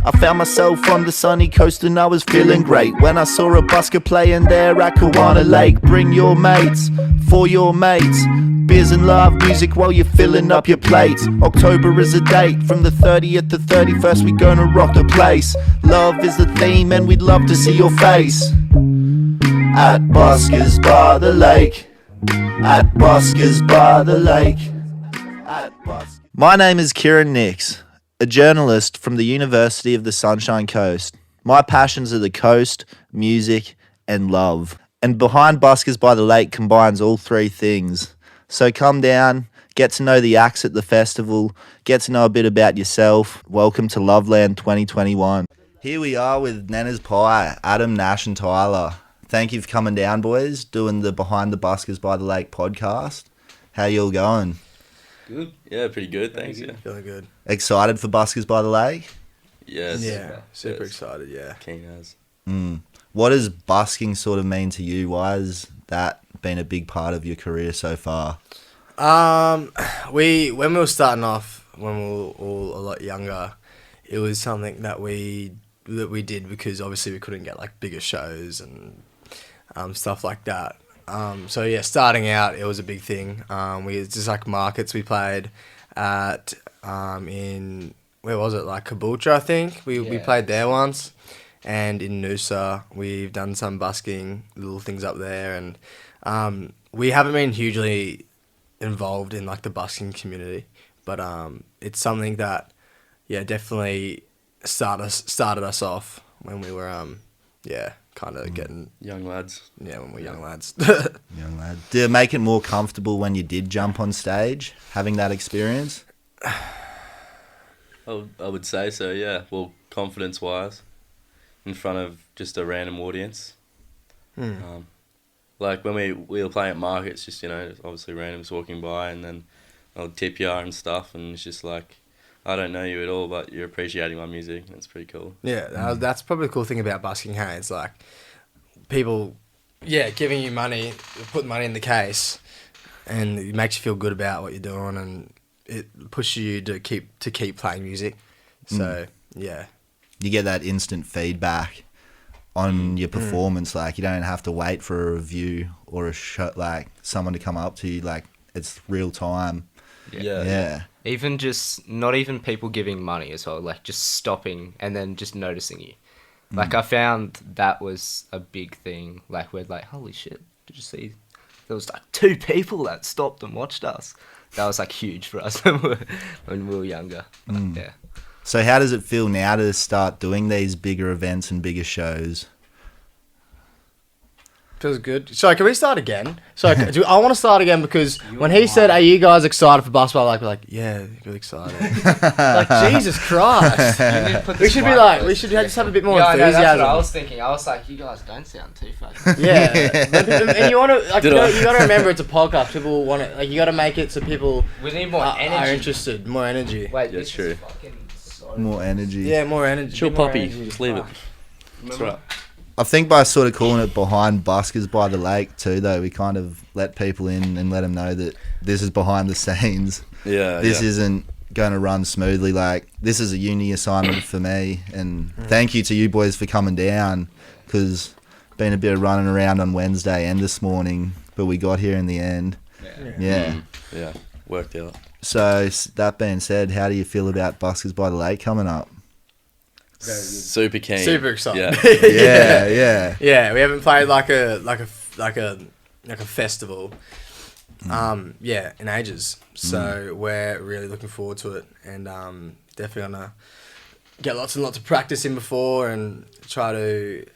I found myself on the sunny coast and I was feeling great when I saw a busker playing there at Kawana Lake. Bring your mates, for your mates, beers and love music while you're filling up your plates. October is a date, from the 30th to 31st we gonna rock the place. Love is the theme and we'd love to see your face at Buskers by the Lake. At Buskers by the Lake. My name is Kieran Nix, a journalist from the University of the Sunshine Coast. My passions are the coast, music, and love. And Behind Buskers by the Lake combines all three things. So come down, get to know the acts at the festival, get to know a bit about yourself. Welcome to Loveland 2021. Here we are with Nenna's Pie, Adam, Nash and Tyler. Thank you for coming down, boys, doing the Behind the Buskers by the Lake podcast. How you all going? Good. Yeah, pretty good, thanks. Yeah. Feeling good. Excited for Buskers by the Lake? Yes. Yeah, super excited, yeah. Keen as. What does busking sort of mean to you? Why has that been a big part of your career so far? When we were starting off, when we were all a lot younger, it was something that we did because obviously we couldn't get like bigger shows and stuff like that. So yeah, starting out, it was a big thing. We just like markets we played at in, where was it, like Caboolture, I think. We played there once, and in Noosa we've done some busking, little things up there, and we haven't been hugely involved in like the busking community, but it's something that definitely started us off when we were kind of getting Young lads. when we were young lads. Young lad. Did it make it more comfortable when you did jump on stage, having that experience? I would say so, yeah. Well, confidence-wise, in front of just a random audience. Like when we were playing at markets, just, obviously randoms walking by, and then I'll tip you and stuff, and it's just like, I don't know you at all, but you're appreciating my music, and it's pretty cool. Yeah, that's probably the cool thing about busking, hey? It's like people, giving you money, putting money in the case, and it makes you feel good about what you're doing, and it pushes you to keep playing music. So, yeah. You get that instant feedback on your performance. Like, you don't have to wait for a review or a show, like someone to come up to you. Like, it's real time. Yeah. Even just, not even people giving money as well, like just stopping and then just noticing you. Like I found that was a big thing. Like we're like, holy shit, did you see? There was like 2 people that stopped and watched us. That was like huge for us when we were younger. Yeah. So how does it feel now to start doing these bigger events and bigger shows? Feels good. So can we start again? So I want to start again because when he said, "Are you guys excited for basketball?" We're like, yeah, really excited. Like Jesus Christ, we should just have a bit more enthusiasm. That's what I was thinking. I was like, you guys don't sound too fucking. Yeah, and you want to like, you got to remember it's a podcast. People want it. Like you got to make it so people We need more energy. are interested. More energy. Wait, That's true. More energy. Yeah, more energy. Chill More poppy, energy. just leave it. That's right. I think by sort of calling it Behind Buskers by the Lake too, though, we kind of let people in and let them know that this is behind the scenes. This isn't going to run smoothly. Like, this is a uni assignment for me, and thank you to you boys for coming down, because been a bit of running around on Wednesday and this morning, but we got here in the end. Yeah. Worked out. So that being said, how do you feel about Buskers by the Lake coming up? Super keen. Super excited. Yeah. Yeah, we haven't played like a festival, in ages. So we're really looking forward to it, and definitely gonna get lots and lots of practice in before and try to.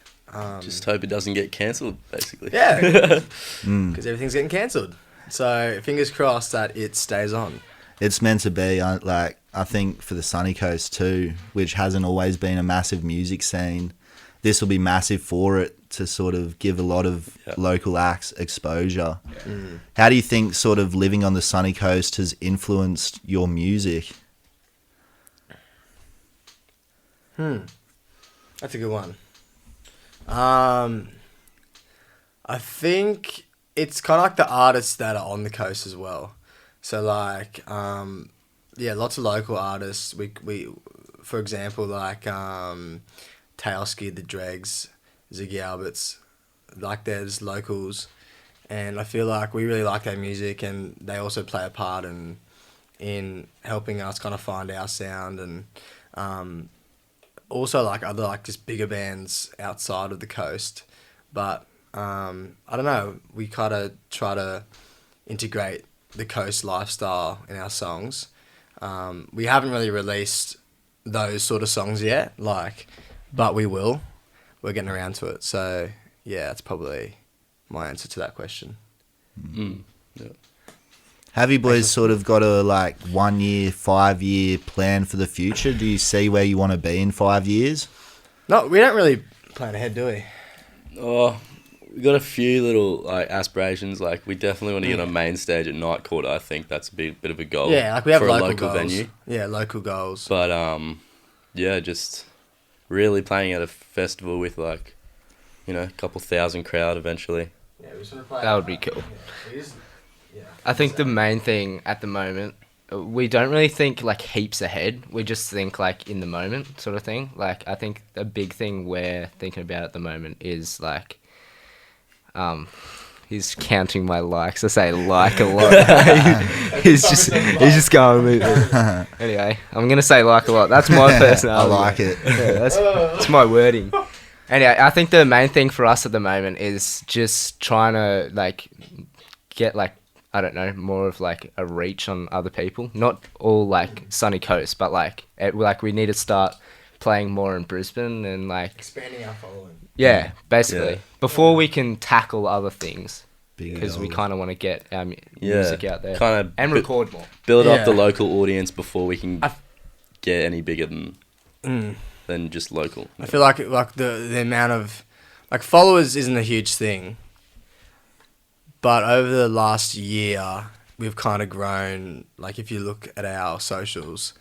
Just hope it doesn't get cancelled, basically. Yeah, because everything's getting cancelled. So fingers crossed that it stays on. It's meant to be. I think for the Sunny Coast too, which hasn't always been a massive music scene, this will be massive for it to sort of give a lot of local acts exposure. How do you think sort of living on the Sunny Coast has influenced your music? That's a good one. I think it's kind of like the artists that are on the coast as well. So like, lots of local artists. We for example, like Tailski, the Dregs, Ziggy Alberts, like there's locals, and I feel like we really like their music, and they also play a part in helping us kind of find our sound, and also like other like just bigger bands outside of the coast. But I don't know, we kind of try to integrate the coast lifestyle in our songs. We haven't really released those sort of songs yet, but we will. We're getting around to it. So yeah, that's probably my answer to that question. Yeah. Have you boys sort of got a 1 year, 5 year plan for the future? Do you see where you want to be in 5 years? No, we don't really plan ahead, do we? Oh, we got a few little aspirations. We definitely want to get on main stage at Night Court. I think that's a bit of a goal. Yeah, we have for local a local goals. venue. Yeah, local goals. But yeah, just really playing at a festival with a couple thousand crowd eventually. Yeah, we sort of play That would be cool. Yeah, I think the main thing at the moment, we don't really think heaps ahead. We just think in the moment sort of thing. I think the big thing we're thinking about at the moment is he's counting my likes. I say like a lot. he's just going with it. Anyway, I'm gonna say like a lot. That's my personality. I like it. Yeah, that's my wording. Anyway, I think the main thing for us at the moment is just trying to get I don't know, more of a reach on other people. Not all sunny coast, but we need to start playing more in Brisbane and expanding our following. yeah, basically Yeah. before we can tackle other things, Big because we goals. kind of want to get our music out there Kind and of record more. build up Yeah. the local audience before we can I- get any bigger than just local. I feel like the amount of followers isn't a huge thing, but over the last year we've kind of grown. If you look at our socials,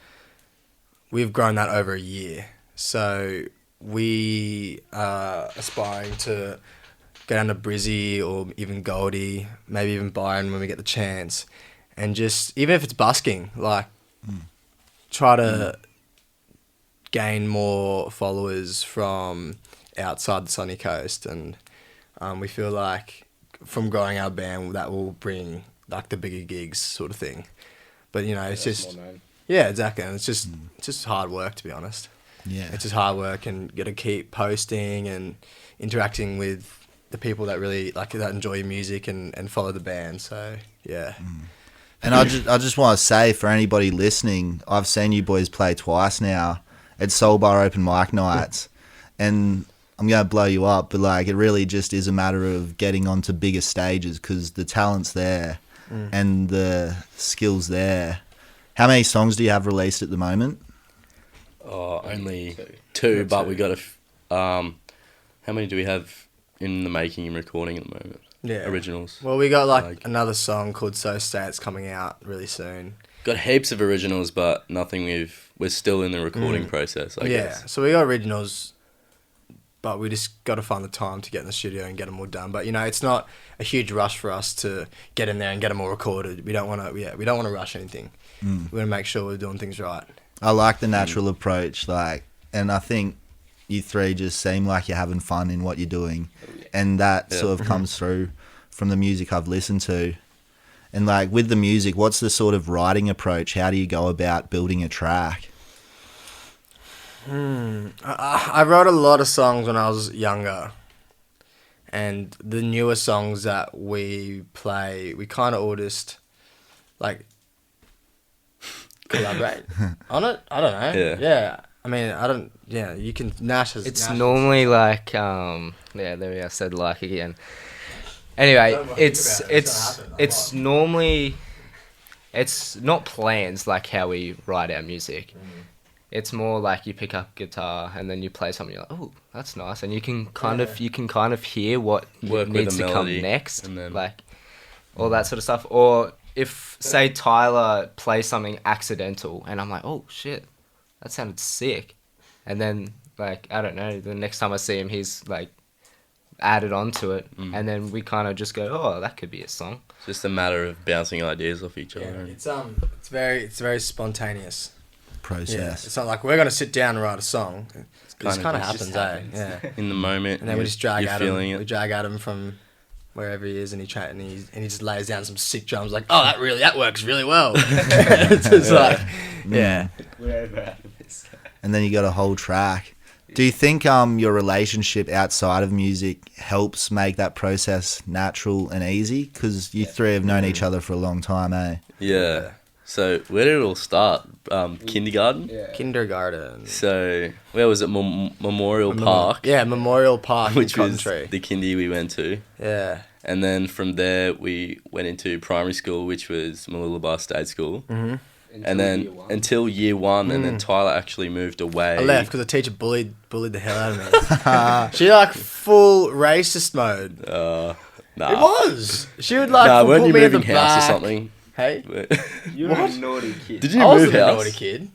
we've grown that over a year. So we are aspiring to go down to Brizzy or even Goldie, maybe even Byron when we get the chance, and just even if it's busking, try to gain more followers from outside the sunny coast, and we feel like from growing our band that will bring the bigger gigs sort of thing. But it's just yeah, exactly, and it's just hard work, to be honest. Yeah. It's just hard work, and you got to keep posting and interacting with the people that really that enjoy your music and follow the band. So yeah. And I just want to say, for anybody listening, I've seen you boys play twice now at Soul Bar open mic nights, and I'm going to blow you up, but it really just is a matter of getting onto bigger stages, because the talent's there and the skill's there. How many songs do you have released at the moment? Oh, only two, but we got how many do we have in the making and recording at the moment? Yeah. Originals. Well, we got another song called So Stay. It's coming out really soon. Got heaps of originals, but nothing we're still in the recording process, I guess. So we got originals, but we just got to find the time to get in the studio and get them all done. But it's not a huge rush for us to get in there and get them all recorded. We don't want to. We don't want to rush anything. We want to make sure we're doing things right. I like the natural approach, and I think you three just seem like you're having fun in what you're doing, and that sort of comes through from the music I've listened to. And with the music, what's the sort of writing approach? How do you go about building a track? I wrote a lot of songs when I was younger, and the newer songs that we play, we kind of all just collaborate on it. I don't know. Yeah. I mean, I don't. Yeah, you can. Nash has. It's Nash normally yeah, there we are, said again. Anyway, Don't worry, think about it. It's gonna happen. it's normally, it's not plans how we write our music. It's more you pick up guitar and then you play something, you're like, oh, that's nice, and you can kind of hear what Work with needs the to come melody, next, and then all that sort of stuff. Or if say Tyler plays something accidental and I'm like, oh shit, that sounded sick, and then I don't know, the next time I see him he's added onto it, and then we kind of just go, oh, that could be a song. It's just a matter of bouncing ideas off each other. Yeah, it's very spontaneous. process. It's not like we're gonna sit down and write a song. It just kind of it happens, just happens. Yeah. In the moment. And then we just drag you're Adam. feeling it. We drag Adam from wherever he is, and he just lays down some sick drums. Like, oh, that works really well. It's just like, yeah. Wherever Adam is. And then you got a whole track. Do you think your relationship outside of music helps make that process natural and easy? Because you three have known each other for a long time, eh? Yeah. So where did it all start? Kindergarten? Yeah. Kindergarten. So where was it? Memorial Park? Yeah, Memorial Park, Which in was Coventry. the kindy we went to. Yeah. And then from there we went into primary school, which was Mooloolaba State School. Mm-hmm. And then until year one, and then Tyler actually moved away. I left because the teacher bullied the hell out of me. She like full racist mode. Nah. It was. She would like Nah, put weren't you me in the moving house or back. something? Hey, You're What? a naughty kid. Did you I move wasn't a house? naughty kid.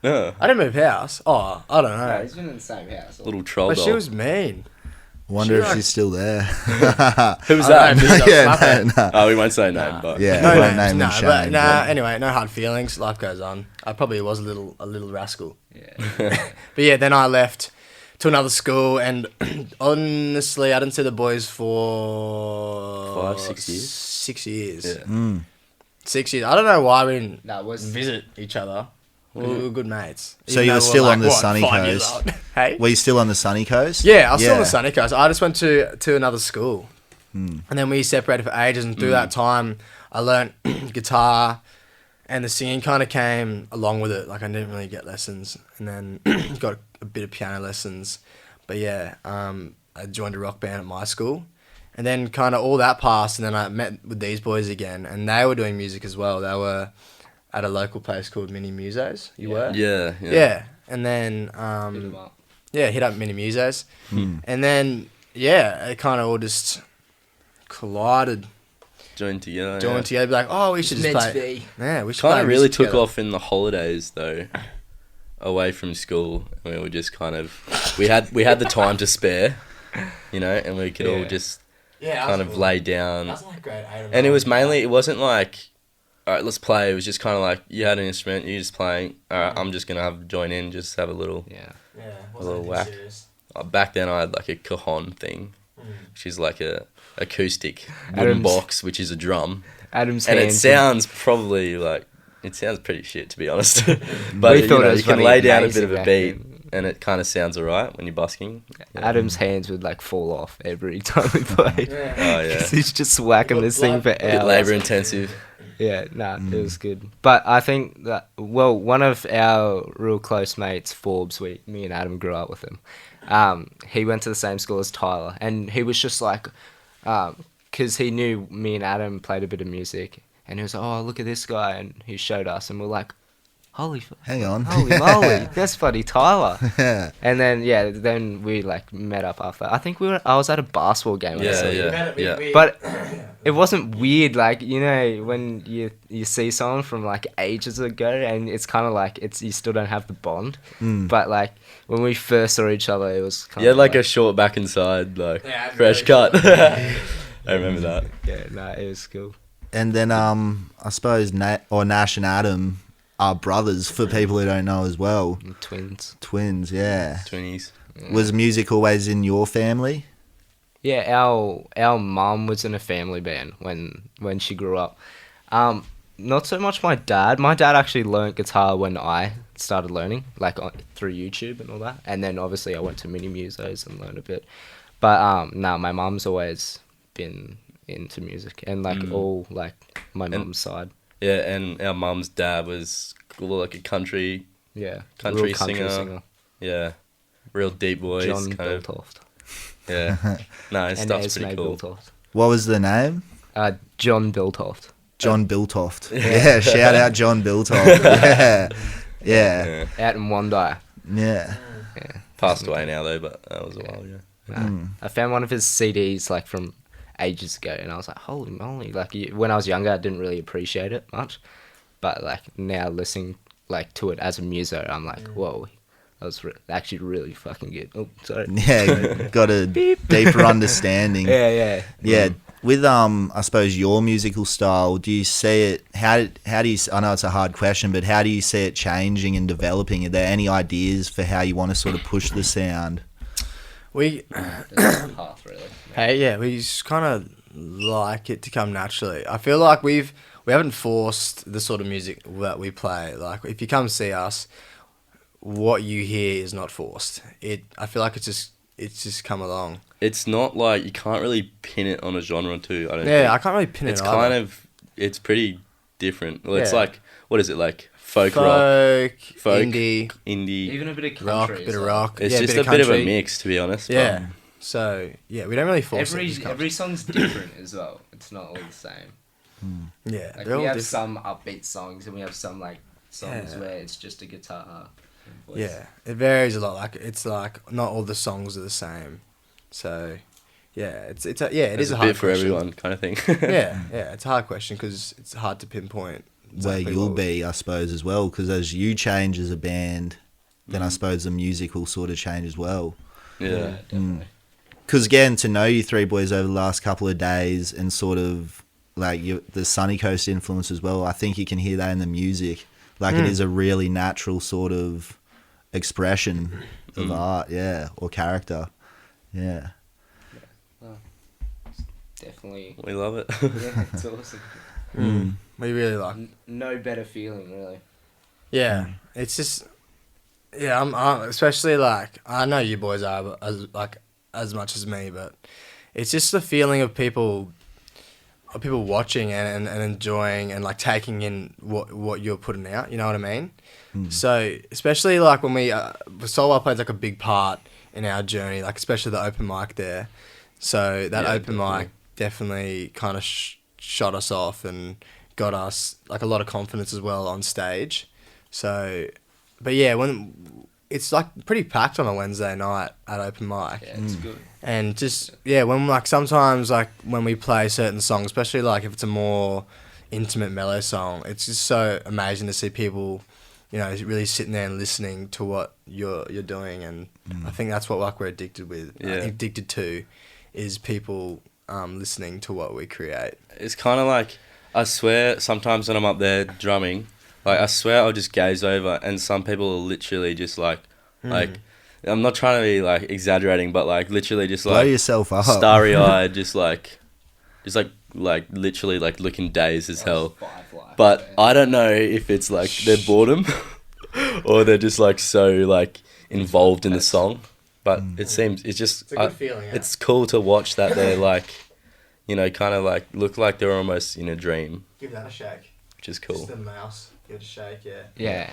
No. I didn't move house. Oh, I don't No, know. he's been in the same house. Little troll But doll. she was mean. Wonder She if like- she's still there. Who was I that? don't know, yeah, slap her. no. Oh, we won't say name, but Yeah, No won't names, name no, and but shame. nah. Anyway, no hard feelings. Life goes on. I probably was a little rascal. Yeah. But yeah, then I left to another school, and honestly, I didn't see the boys for 5-6 years. 6 years. Yeah. 6 years. I don't know why we didn't No, it was visit each other. We were good mates. So Even you though were we still on the what, sunny 5 years coast? old. Hey. Were you still on the sunny coast? Yeah, I was still on the sunny coast. I just went to another school, Hmm. and then we separated for ages. And through that time, I learnt guitar, and the singing kind of came along with it. Like I didn't really get lessons, and then got a bit of piano lessons. But yeah, I joined a rock band at my school, and then kind of all that passed, and then I met with these boys again, and they were doing music as well. They were at a local place called Mini Musos. You were? Yeah. Yeah. And then Hit 'em up. yeah, hit up Mini Musos. Hmm. And then, yeah, it kind of all just collided, Joined together. joined together. Be like, oh, we should just Meant to play. be. Yeah, we should Kind play of really music took together. off in the holidays though, away from school. We were just kind of we had the time to spare, you know, and we could all Yeah. just Yeah, kind of lay down. That's like grade 8 or And it 9. was mainly, it wasn't like, all right, let's play. It was just kind of like you had an instrument, you just playing. All right, I'm just gonna join in, just have a little. Yeah. Yeah, a little anything whack. serious. Back then, I had like a cajon thing, which is like a acoustic wooden Adam's- box, which is a drum, Adam's and it hands. sounds probably like it sounds pretty shit to be honest. But We you thought know, it was you can funny, lay down a bit of amazing a back beat, then. and it kind of sounds alright when you're busking. Yeah. Adam's hands would like fall off every time we played. Oh yeah, 'Cause he's just whacking this thing for a bit hours. labour intensive. Yeah, it was good. But I think that, well, one of our real close mates, Forbes, me and Adam grew up with him. He went to the same school as Tyler, and he was just like, because he knew me and Adam played a bit of music, and he was like, oh, look at this guy, and he showed us, and we're like, holy Hang on. moly, that's bloody Tyler. Yeah. And then, then we like met up after. I think I was at a basketball game. when I saw you. Yeah. But it wasn't weird, like, you know, when you see someone from like ages ago, and it's kind of like you still don't have the bond. But like when we first saw each other, it was kind You had of like a short back and side, like Yeah, fresh very cut. I remember that. it was cool. And then I suppose Nash and Adam are brothers for people who don't know as well. And twins. Twins, yeah. 20s. Was music always in your family? Yeah, our mum was in a family band when she grew up. Not so much my dad. My dad actually learnt guitar when I started learning, like through YouTube and all that. And then obviously I went to Mini Musos and learned a bit. But no, my mum's always been into music, and like all like my mum's side. Yeah, and our mum's dad was like a country Yeah, Country real singer. Yeah, real deep voice. John kind of. Biltoft. Yeah. No, his And stuff's Esme pretty cool. Biltoft. What was the name? John Biltoft. John Biltoft. Yeah, shout out John Biltoft. Yeah. Yeah. Out in Wondai. Yeah. Yeah. Passed away now though, but that was a while ago. I found one of his CDs like from ages ago, and I was like, holy moly! Like when I was younger, I didn't really appreciate it much, but like now listening like to it as a muso, I'm like, whoa, that was actually really fucking good. Oh, sorry. Yeah, got a deeper understanding. Yeah. Yeah. with I suppose your musical style, do you see it? How do you? I know it's a hard question, but how do you see it changing and developing? Are there any ideas for how you want to sort of push the sound? We Path, really. Hey, yeah, we just kind of like it to come naturally. I feel like we haven't forced the sort of music that we play. Like, if you come see us, what you hear is not forced. I feel like it's just come along. It's not like you can't really pin it on a genre too. I don't. Yeah, think. I can't really pin It's it. kind of. It's pretty different. Well, it's Yeah. like, what is it like? Folk rock, indie, Even a bit of rock, country. bit as of well. rock. It's yeah, just bit a bit of a country. mix, to be honest. Yeah. So yeah, we don't really force it. Every just comes. every song's different as well. It's not all the same. Yeah, Like they're we all have different. some upbeat songs and we have some like songs Yeah. where it's just a guitar. and voice. Yeah, it varies a lot. Like, it's like not all the songs are the same. So yeah, it is There's a a hard bit for question. everyone, kind of thing. Yeah, it's a hard question because it's hard to pinpoint Where exactly you'll what- be, I suppose, as well, because as you change as a band, then I suppose the music will sort of change as well. Yeah. Definitely. Because again, to know you three boys over the last couple of days and sort of like the Sunny Coast influence as well, I think you can hear that in the music. Like, it is a really natural sort of expression of art, yeah, or character, yeah. Definitely. We love it. Yeah, it's awesome. We really like. No better feeling, really. Yeah, it's just. Yeah, I'm especially like, I know you boys are but as much as me, but it's just the feeling of people watching and enjoying and like taking in what you're putting out. You know what I mean? So especially like when we Soul Bar plays like a big part in our journey, like especially the open mic there. So that Yeah, open definitely. mic definitely kind of shot us off and got us like a lot of confidence as well on stage. So, but yeah, when it's like pretty packed on a Wednesday night at open mic. Yeah, it's good. And just, yeah, when like sometimes like when we play certain songs, especially like if it's a more intimate mellow song, it's just so amazing to see people, you know, really sitting there and listening to what you're doing. And I think that's what like we're addicted to is people listening to what we create. It's kind of like, I swear, sometimes when I'm up there drumming, like, I swear I'll just gaze over and some people are literally just like, I'm not trying to be like exaggerating, but like literally just Blow like yourself up. starry-eyed, just like literally like looking dazed as hell. But I don't know if it's like their boredom or they're just like so like involved in the song. But it seems it's just It's a good feeling, yeah. It's cool to watch that they're like, you know, kind of like look like they're almost in a dream, Give that a shake. which is cool. Just the mouse. Give it a shake, yeah. Yeah.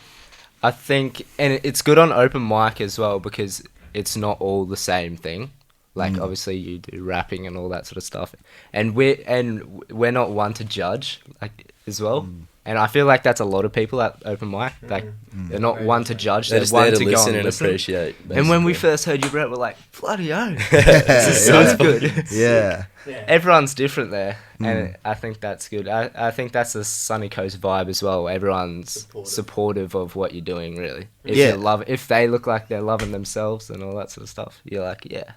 I think, and it's good on open mic as well because it's not all the same thing. Like, obviously you do rapping and all that sort of stuff. And we're not one to judge, like, as well. And I feel like that's a lot of people at open mic. Like, they're not one to judge, They're they're just one there to to go listen and and listen. appreciate. And when we basically. first heard you rap, we're like, bloody hell, this sounds good. Yeah. Everyone's different there, and I think that's good. I think that's the Sunny Coast vibe as well. Everyone's supportive of what you're doing, really. If Yeah. if they look like they're loving themselves and all that sort of stuff, you're like, yeah,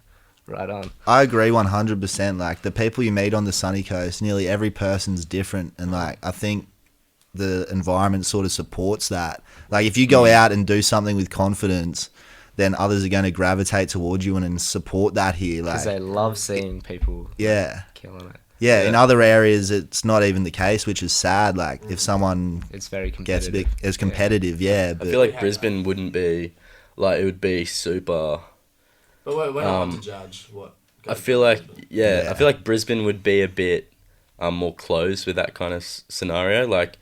right on. I agree 100%. Like, the people you meet on the Sunny Coast, nearly every person's different. And, like, I think the environment sort of supports that. Like, if you go out and do something with confidence, then others are going to gravitate towards you and support that here. Because Like, they love seeing people yeah. killing it. Yeah, in Yeah. other areas, it's not even the case, which is sad. Like, if someone It's very gets a competitive. bit, it's competitive, yeah. I But feel like Brisbane wouldn't be, like, it would be super. But we're not Um, one to judge what. I feel like, Yeah. I feel like Brisbane would be a bit more closed with that kind of scenario. Like,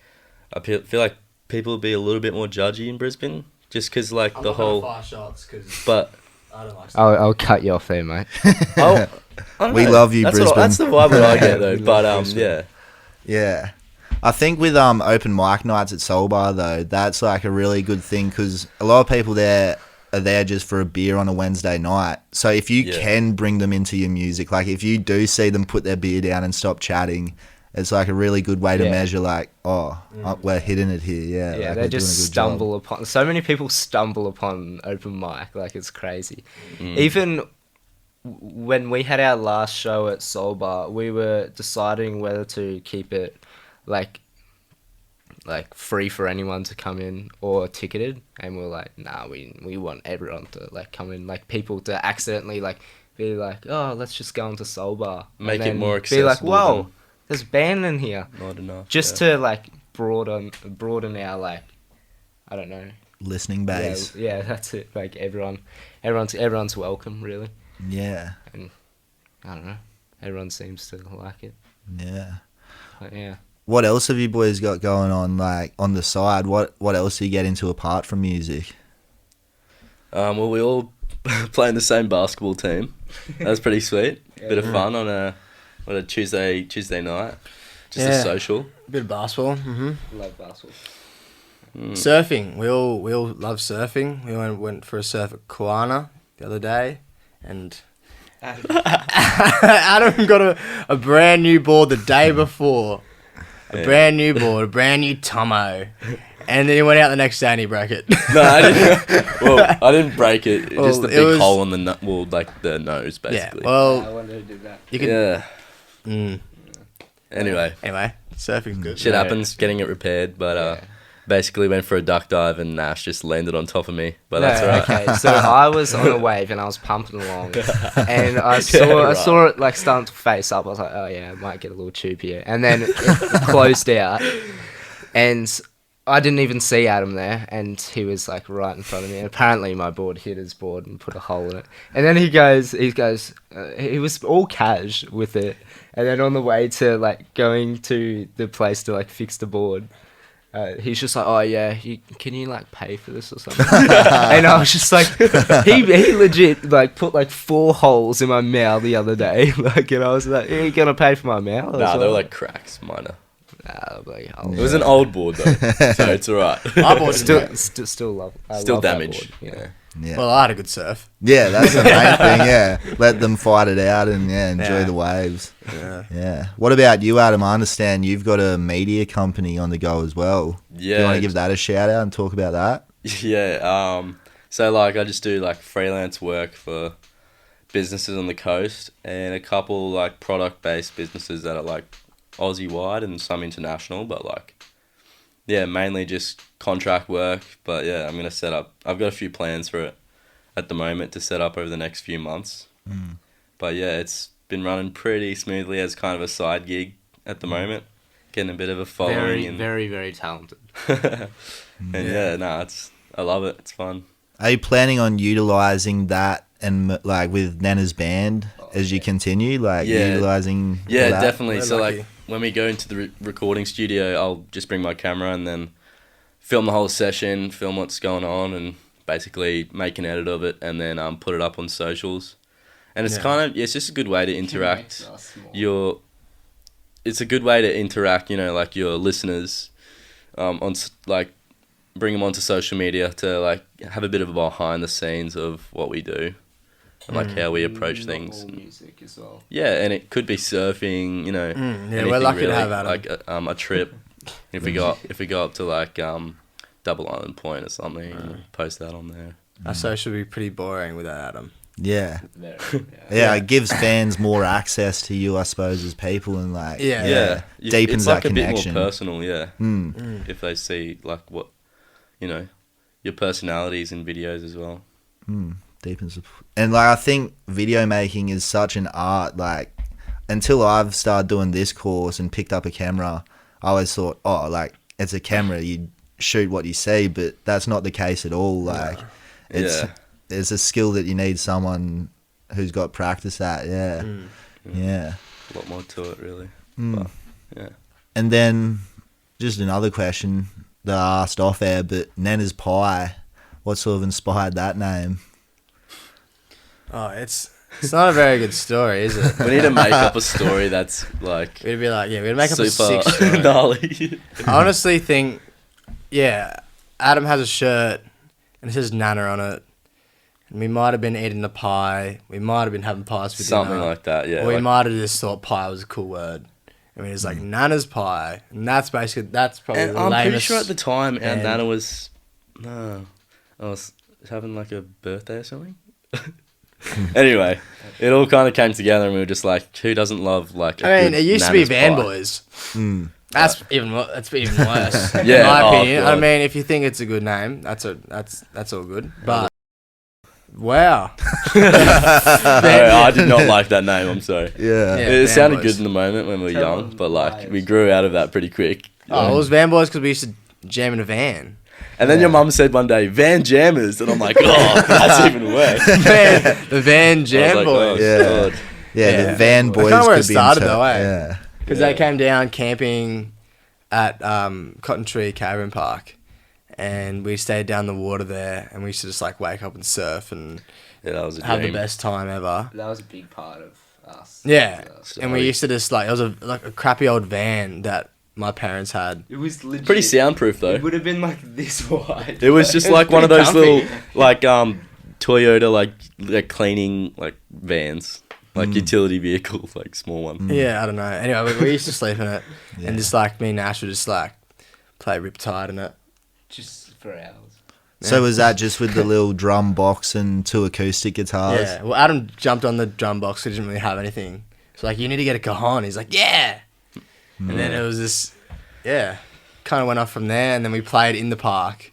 I feel like people would be a little bit more judgy in Brisbane, just because, like, the whole. fire shots because But I don't like. I'll cut you off there, mate. I don't We know. love you, that's Brisbane. That's the vibe that I get though. We But love Brisbane. yeah, yeah, I think with open mic nights at Soul Bar though, that's like a really good thing because a lot of people there are there just for a beer on a Wednesday night. So if you Yeah. can bring them into your music, like if you do see them put their beer down and stop chatting, it's like a really good way to Yeah. measure like, we're hitting it here, yeah. Yeah, like, they we're just doing a good stumble job. upon. So many people stumble upon open mic, like it's crazy. Mm. Even when we had our last show at Soul Bar, we were deciding whether to keep it like free for anyone to come in or ticketed, and we're like, nah, we want everyone to like come in, like people to accidentally like be like, oh, let's just go into Soul Bar, Make and it then more be like, accessible whoa, than- there's a band in here, Not enough. just to like broaden our like, I don't know. Listening base. Yeah, that's it. Like everyone's welcome, really. Yeah. And I don't know, everyone seems to like it. Yeah. But yeah. What else have you boys got going on, like, on the side? What else do you get into apart from music? Well, we all play in the same basketball team. That's pretty sweet. Bit of fun on a Tuesday night. Just a Yeah. social. Bit of basketball. Love basketball. Surfing. We all love surfing. We went for a surf at Kuana the other day, and Adam got a brand new board the day before. A brand new board, a brand new Tomo. And then he went out the next day and he broke it. No, I didn't. Well, I didn't break it. Well, Just the it big was- hole in the like the nose, Yeah. basically. Well, wonder who did that. you could. Yeah. Mm. Anyway, Anyway, surfing's good. shit Yeah. happens. Getting it repaired, but basically went for a duck dive and Nash just landed on top of me. But that's No, alright. okay, so I was on a wave and I was pumping along, and I saw it like starting to face up. I was like, oh yeah, I might get a little tube here, and then it closed out, and I didn't even see Adam there, and he was like right in front of me. And apparently, my board hit his board and put a hole in it. And then he goes, he was all cash with it, and then on the way to like going to the place to like fix the board. He's just like, oh yeah, can you like pay for this or something? And I was just like, he legit like put like 4 holes in my mouth the other day, like, and I was like, are you gonna pay for my mouth? Nah, they were like cracks, minor. Like, It was an old board though, so it's alright. My board's still love, I Still love that damaged. board, Yeah. Yeah. Well, I had a good surf. Yeah, that's the main thing, yeah. Let them fight it out and, enjoy Yeah. the waves. Yeah. Yeah. What about you, Adam? I understand you've got a media company on the go as well. Do you Yeah. want to give that a shout out and talk about that? Yeah. So like I just do like freelance work for businesses on the coast and a couple like product based businesses that are like Aussie wide and some international, but like mainly just contract work. But yeah, I'm gonna set up. I've got a few plans for it at the moment to set up over the next few months. But yeah, it's been running pretty smoothly as kind of a side gig at the moment, getting a bit of a following. very, and very, very talented. I love it. It's fun. Are you planning on utilising that and like with Nana's band as you continue? Like Yeah. utilising Yeah, that? definitely. We're So lucky. like when we go into the recording studio, I'll just bring my camera and then film the whole session, film what's going on, and basically make an edit of it, and then put it up on socials. And it's it's just a good way to interact. It's a good way to interact, like your listeners, like bring them onto social media to like have a bit of a behind the scenes of what we do and like how we approach things. All music as well. Yeah, and it could be surfing, Yeah, anything we're lucky really, to have Adam. like a trip. If we go up to like Double Island Point or something, and post that on there. Our social would be pretty boring without Adam. Yeah. Very, Yeah, it gives fans more access to you, I suppose, as people, and like Yeah. deepens it's like that a connection. bit more personal, yeah. Mm. If they see like what, your personalities in videos as well. Deepens, and like I think video making is such an art. Like until I've started doing this course and picked up a camera, I always thought, oh, like it's a camera, you shoot what you see, but that's not the case at all. Like it's a skill that you need someone who's got practice at. Yeah. A lot more to it, really. Mm. But, yeah. And then just another question that I asked off air, but Nana's Pie, what sort of inspired that name? Oh, it's not a very good story, is it? We need to make up a story that's like We'd be like, we'd make up super a sick story. gnarly. I honestly think, Adam has a shirt and it says Nana on it. And we might have been eating the pie. We might have been having pies for Something dinner. like that, yeah. Or we like- might have just thought pie was a cool word. I mean, it's like Nana's Pie. And that's probably And the I'm pretty lamest. sure at the time our and- Nana was, I was having like a birthday or something. Anyway, it all kind of came together, and we were just like, who doesn't love like? It used to be Nana's Van pie? Boys. That's even worse. Yeah, in my oh, opinion. God. I mean, if you think it's a good name, that's all good. But wow, I did not like that name. I'm sorry. Yeah. Yeah. It Van sounded Boys. good in the moment when we were Tell young, them but like why we it's- grew out of that pretty quick. oh, it was Van Boys because we used to jam in a van. And then your mum said one day, Van Jammers, and I'm like, oh, that's even worse. The Van I was Jam like, Boys. oh, Yeah. God. Yeah, Yeah. the Van That's Boys kinda where it could be started into- though, eh? Yeah. Because Yeah. they came down camping at Cotton Tree Caravan Park, and we stayed down the water there, and we used to just like wake up and surf and Yeah, that was a have dream. the best time ever. That was a big part of us. Yeah, So and we used to just like it was a crappy old van that my parents had. It was legit. Pretty soundproof though. It would have been like this wide. It was just It was like one of pretty those comfy. little like Toyota like cleaning like vans, like utility vehicle, like small one. Yeah, I don't know. Anyway, we used to sleep in it, Yeah. and just like me and Nash would just like play Riptide in it. Just for hours. So was that just with the little drum box and two acoustic guitars? Yeah. Well, Adam jumped on the drum box. He didn't really have anything. So like, you need to get a cajon. He's like, yeah. And then it was this, yeah, kind of went off from there. And then we played in the park.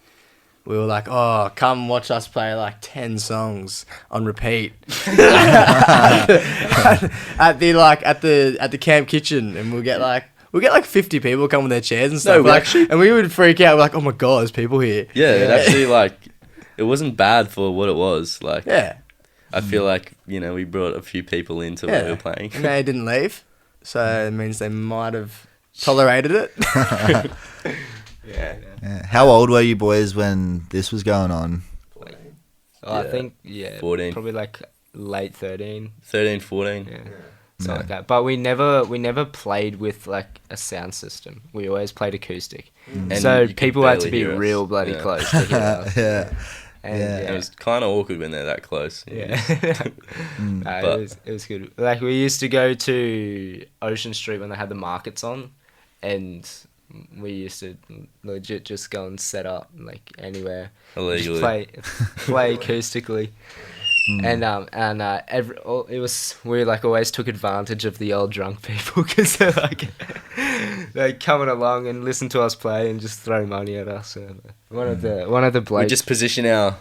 We were like, oh, come watch us play like 10 songs on repeat at the camp kitchen, and we'll get like 50 people come with their chairs and stuff. No, we like, actually- and we would freak out. We're like, oh my god, there's people here. Yeah, it actually like it wasn't bad for what it was. Like Yeah. I feel like we brought a few people into what we were playing. And they didn't leave, so it means they might have tolerated it. Yeah. Yeah. How old were you boys when this was going on? Oh, I Yeah. think 14. probably like late 13. 13, 14. Yeah. Something like that. But we never played with like a sound system. We always played acoustic. And So you could people had to barely be hear us. real bloody Yeah. close to hear us. Yeah. And Yeah. It was kind of awkward when they're that close. Yeah. No, But- it was good. Like we used to go to Ocean Street when they had the markets on, and we used to legit just go and set up like anywhere, Illegally. just play acoustically. And we like always took advantage of the old drunk people because they're like they coming along and listen to us play and just throw money at us. And one of the We blokes just position our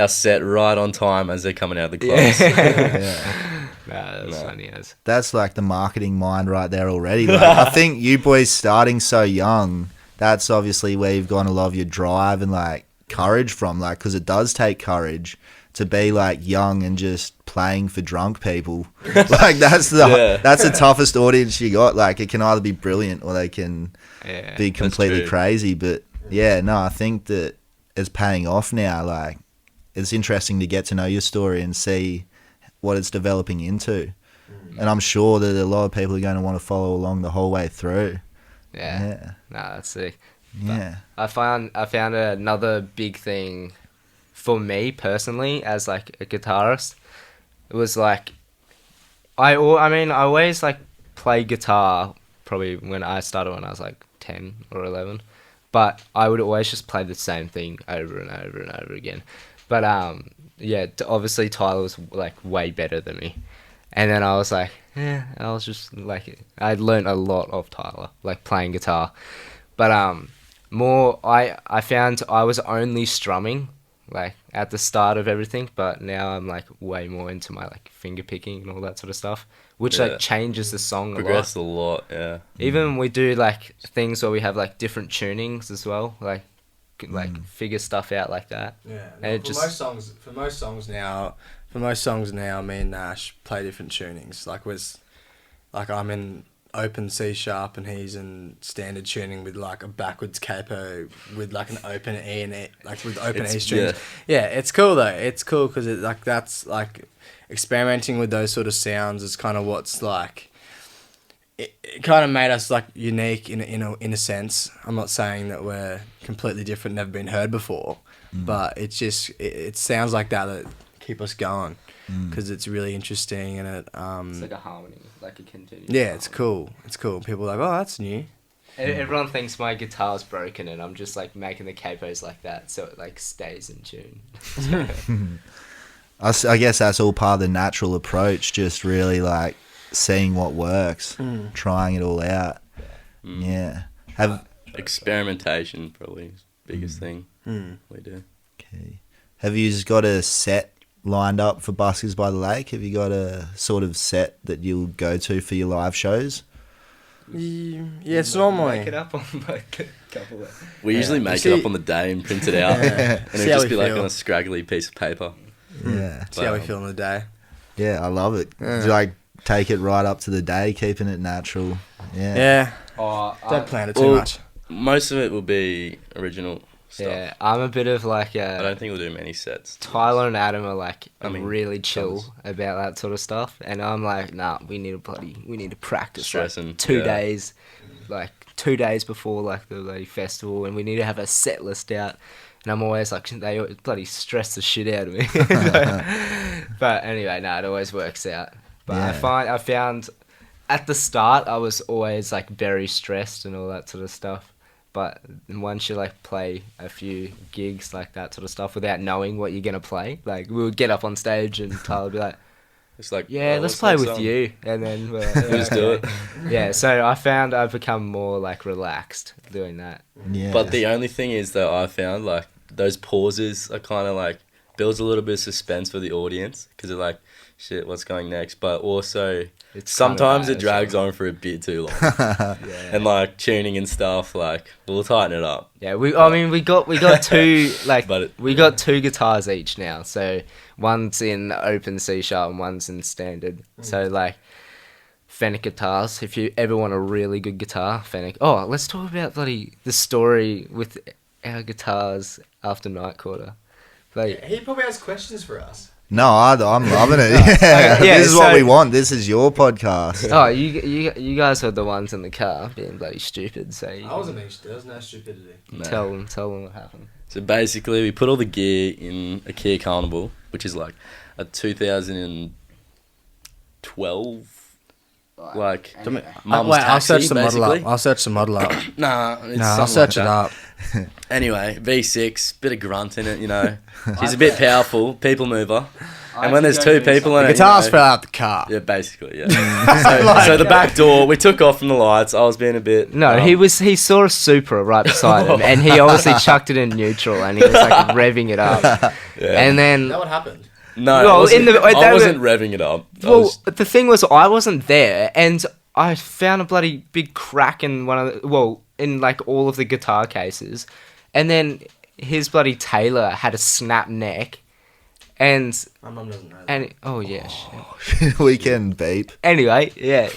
set right on time as they're coming out of the clubs. Yeah. Nah, that was No. funny as. That's like the marketing mind right there already. Like, I think you boys starting so young, that's obviously where you've gotten a lot of your drive and like courage from, like, because it does take courage to be like young and just playing for drunk people. Like that's Yeah. that's the toughest audience you got. Like it can either be brilliant or they can Yeah. be completely true. crazy. But yeah, no, I think that it's paying off now. Like it's interesting to get to know your story and see what it's developing into. And I'm sure that a lot of people are going to want to follow along the whole way through. Yeah. Yeah. Nah, that's sick. Yeah. I found another big thing for me personally as like a guitarist. It was like I always like play guitar probably when I started when I was like 10 or 11, but I would always just play the same thing over and over and over again. But yeah, obviously Tyler was like way better than me. And then I was like, I was just like, I learned a lot of Tyler, like playing guitar. But I found I was only strumming, like at the start of everything, but now I'm like way more into my like finger picking and all that sort of stuff, which Yeah. like changes the song a lot. Progressed a lot, yeah. Even we do like things where we have like different tunings as well, like figure stuff out like that. Yeah, And it just- for most songs now, me and Nash play different tunings. Like I'm in open C sharp and he's in standard tuning with like a backwards capo with like an open E and E, like with open It's- E strings. Yeah, it's cool though. It's cool because it like that's like experimenting with those sort of sounds is kind of what's like. It kind of made us like unique in a sense. I'm not saying that we're completely different, never been heard before, but it's just it sounds like that keep us going because it's really interesting and it It's like a harmony, like a continuous. yeah, it's harmony. cool. It's cool. People are like, oh, that's new. Everyone thinks my guitar's broken and I'm just like making the capos like that so it like stays in tune. I guess that's all part of the natural approach, just really like seeing what works, trying it all out. Yeah. Experimentation probably is the biggest thing we do. Okay. Have you just got a set lined up for Buskers by the Lake? Have you got a sort of set that you'll go to for your live shows? Yeah, it's normally. Make it up on like a couple of... We usually make it up on the day and print it out, and See it'll how just we be like feel. on a scraggly piece of paper. Yeah. See how we feel on the day. Yeah, I love it. Yeah. Like, take it right up to the day, keeping it natural. Yeah. Yeah. Oh, Don't plan it too much. Most of it will be original stuff. yeah, I'm a bit of like I don't think we'll do many sets. Tyler and Adam are like really chill covers. about that sort of stuff, and I'm like, nah, we need to practice Stressing, like 2 yeah. days, like 2 days before like the bloody festival, and we need to have a set list out. And I'm always like, they bloody stress the shit out of me. But anyway, no, it always works out. But Yeah. I found at the start I was always like very stressed and all that sort of stuff. But once you like play a few gigs like that sort of stuff without knowing what you're gonna play, like we would get up on stage and Tyler would be like, It's like, "Yeah, oh, let's what's play that with song? you," and then we'll Just do it. Yeah, so I found I've become more like relaxed doing that. Yeah. But the only thing is that I found like those pauses are kind of like builds a little bit of suspense for the audience because they're like, shit, what's going next? But also It's sometimes kinda it drags bad, on for a bit too long, yeah. and like tuning and stuff, like we'll tighten it up. Yeah, we got two like But we got two guitars each now. So one's in open C sharp and one's in standard. So like Fennec guitars. If you ever want a really good guitar, Fennec. Oh, let's talk about the story with our guitars after Night Quarter. Like, He probably has questions for us. No, I'm loving it. Yeah. Yeah, This is what so- we want. This is your podcast. oh, you guys were the ones in the car being bloody stupid. So you I wasn't being stupid. There was no stupidity. No. tell them what happened. So basically, we put all the gear in a Kia Carnival, which is like a 2012, like mum's Wait, I'll taxi, search the model basically. up. I'll search the model up. Nah, it's No, I'll something search like it that. up. Anyway, V6, bit of grunt in it, you know. She's a bit powerful, people mover. And when there's two people in The it, guitars you fell know, out the car. yeah, basically, yeah. so the back door, we took off from the lights. I was being a bit. No, he saw a Supra right beside him, and he obviously chucked it in neutral, and he was like revving it up, Yeah. and then. What happened? No, Well, I wasn't, in the- I they were- wasn't revving it up. I Well, was- the thing was, I wasn't there, and I found a bloody big crack in in like all of the guitar cases, and then his bloody Taylor had a snap neck, and My mum doesn't know that. and oh yeah, shit. We can beep. Anyway, yeah,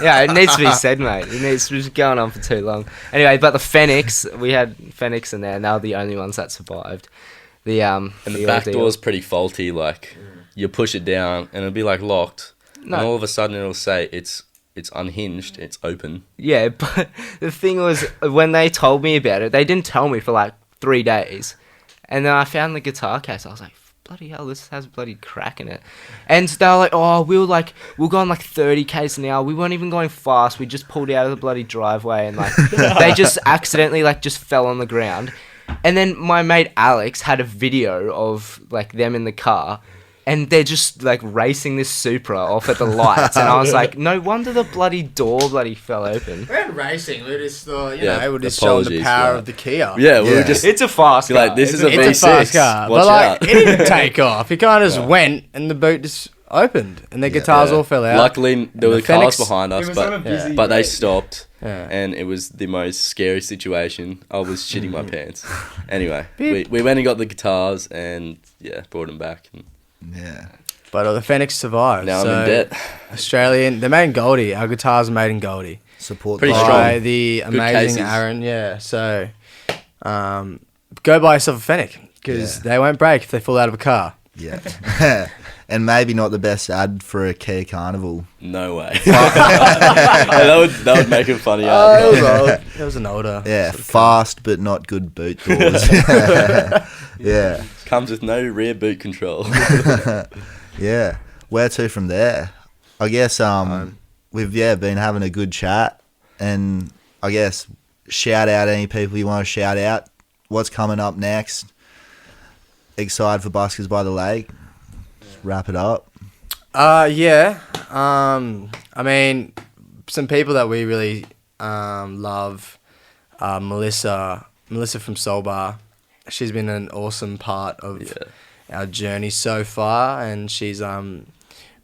it needs to be said, mate. It needs to be going on for too long. Anyway, but the Fenix, we had Fenix in there, and they were the only ones that survived. and the back ordeal. door's pretty faulty. Like, you push it down, and it'll be like locked, No. and all of a sudden it'll say it's unhinged, it's open. Yeah, but the thing was, when they told me about it, they didn't tell me for like 3 days. And then I found the guitar case. I was like, bloody hell, this has a bloody crack in it. And they were like, oh, we're going like 30 k's an hour. We weren't even going fast. We just pulled out of the bloody driveway and like, they just accidentally like just fell on the ground. And then my mate Alex had a video of like them in the car. And they're just like racing this Supra off at the lights, and I was like, no wonder the bloody door fell open. We weren't racing. We just thought, Yeah, we're just showing the apologies power for of the Kia. Yeah, we were Yeah. just It's a fast be car. like, this is a It's V6. a fast car. Watch But like, out. it didn't take off. It kind of just went, and the boot just opened, and the guitars all fell out. Luckily, there were the cars Fenix- behind us, but they stopped, Yeah. and it was the most scary situation. I was shitting my pants. Anyway, Beep. we went and got the guitars, and yeah, brought them back. And Yeah. But the Fenix survived. now so I'm in debt. Australian. They're made in Goldie. Our guitars are made in Goldie. Support Pretty the strong. By the amazing cases. Aaron. Yeah. So, go buy yourself a Fennec because Yeah. they won't break if they fall out of a car. Yeah. And maybe not the best ad for a Kia Carnival. No way. that would make it funny. It was an older. Yeah, fast but not good boot doors. Yeah. Comes with no rear boot control. Yeah. Where to from there? I guess we've been having a good chat, and I guess shout out any people you want to shout out. What's coming up next? Excited for Buskers by the Lake? wrap it up? Yeah. I mean, some people that we really love, Melissa from Soul Bar. She's been an awesome part of our journey so far, and she's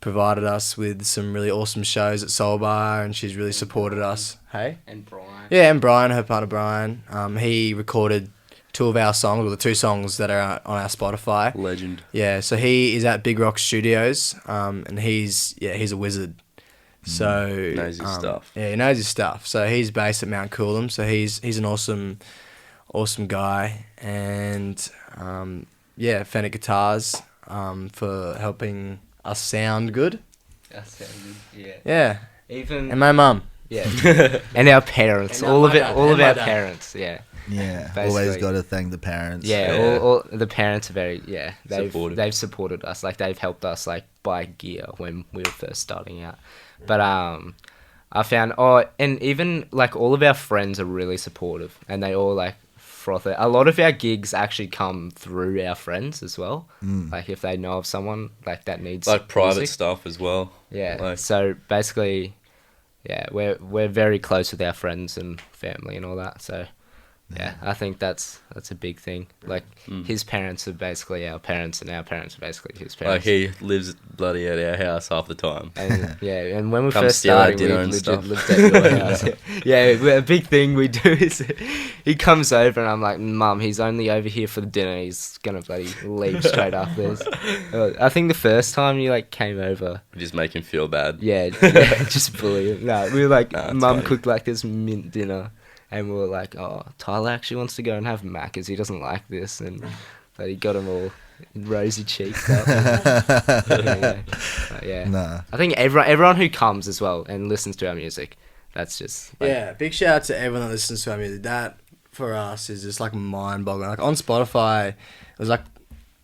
provided us with some really awesome shows at Soul Bar, and she's really supported us. Hey? And Brian. Yeah, and Brian, her partner Brian. He recorded 2 of our songs, or the 2 songs that are on our Spotify. Legend. Yeah, so he is at Big Rock Studios, and he's a wizard. So Knows his stuff. Yeah, he knows his stuff. So he's based at Mount Coolum. So he's an awesome guy, and Fender Guitars for helping us sound good. Yeah. Yeah, Even and my mum. yeah, and our parents, And all my of it, dad, all and of my our dad. parents. Yeah. Yeah, Basically. always got to thank the parents. Yeah, Yeah. all the parents are very Supportive. they've supported us, like they've helped us like buy gear when we were first starting out. But I found and even like all of our friends are really supportive, and they all like froth it. A lot of our gigs actually come through our friends as well. Like if they know of someone like that needs Like private music. stuff as well. Yeah. Like, So basically, yeah, we're very close with our friends and family and all that. So yeah, I think that's a big thing. Like his parents are basically our parents, and our parents are basically his like parents. he lives bloody at our house half the time. And yeah, and when we Come first steal our started, we dinner and legit stuff. lived at your house. Yeah, a big thing we do is he comes over and I'm like, Mum, he's only over here for the dinner. He's gonna bloody leave straight after this. I think the first time you like came over, Just make him feel bad. yeah, just bully him. No, we were like, Nah, it's Mum funny. cooked like this mint dinner, and we were like, oh, Tyler actually wants to go and have Macca's. He doesn't like this, and but he got him all rosy cheeked up. Yeah. Nah. I think everyone who comes as well and listens to our music, that's just like, Yeah, big shout out to everyone that listens to our music. That for us is just like mind-boggling. Like on Spotify, it was like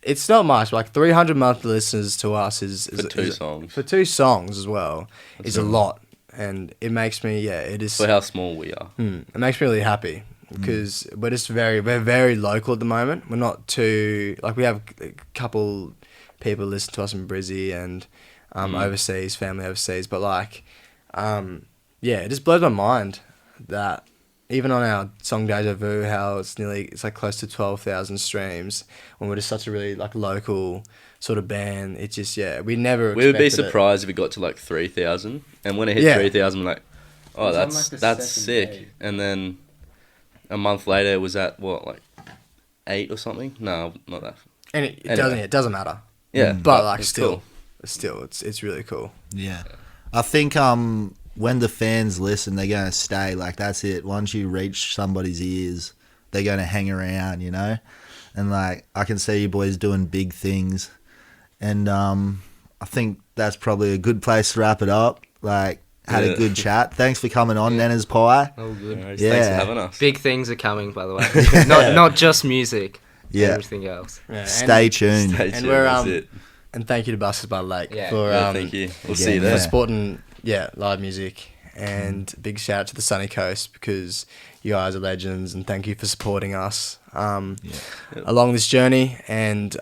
it's not much, but like 300 monthly listeners to us is For 2 songs. For 2 songs as well is a right. lot, and it makes me it is For how small we are. it makes me really happy because we're very local at the moment. We're not too like we have a couple people listen to us in Brizzy and overseas, family overseas, but like it just blows my mind that even on our song Deja Vu, how it's like close to 12,000 streams when we're just such a really like local sort of band. It's just we never We would be expected it. surprised if it got to like 3,000. And when it hit Yeah. 3,000, we're like, oh, It was on, that's like, the second sick. day. And then a month later, it was at what, like 8 or something? No, not that. And it Anyway. doesn't matter. Yeah, But like it's still cool. it's really cool. Yeah. I think when the fans listen, they're going to stay. Like, that's it. Once you reach somebody's ears, they're going to hang around, you know? And, like, I can see you boys doing big things. And I think that's probably a good place to wrap it up. Like, had a good chat. Thanks for coming on, Nenna's Pie. oh good. No worries. Yeah. Thanks for having us. Big things are coming, by the way. Not just music. Yeah. Everything else. Yeah, Stay tuned. Stay And tuned, we're, that's it. And thank you to Buskers by the Lake Yeah. for Yeah, thank you. We'll see you yeah. there. for supporting live music, and big shout out to the Sunny Coast because you guys are legends, and thank you for supporting us along this journey, and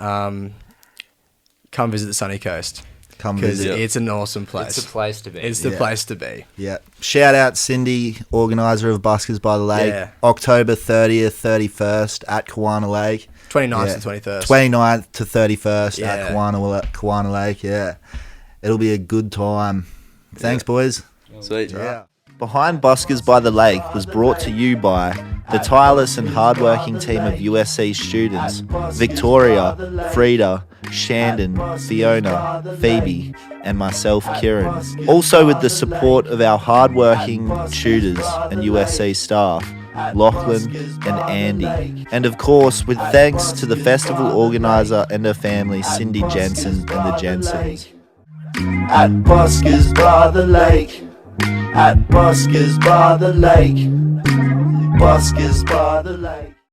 come visit the Sunny Coast Come because visit. it's an awesome place. It's a place to be. It's the Yeah. place to be. Yeah. Shout out Cindy, organiser of Buskers by the Lake. Yeah. October 30th, 31st at Kawana Lake. 29th Yeah. and 21st. 29th to 31st at Yeah. Kawana Lake. Yeah. It'll be a good time. Thanks, boys. Sweet. Behind Buskers by the Lake was brought to you by the tireless and hardworking team of USC students, Victoria, Frida, Shandon, Fiona, Phoebe, and myself, Kieran. Also with the support of our hardworking tutors and USC staff, Lachlan and Andy. And of course, with thanks to the festival organiser and her family, Cindy Jensen and the Jensens. At Buskers by the Lake. At Buskers by the Lake. Buskers by the Lake.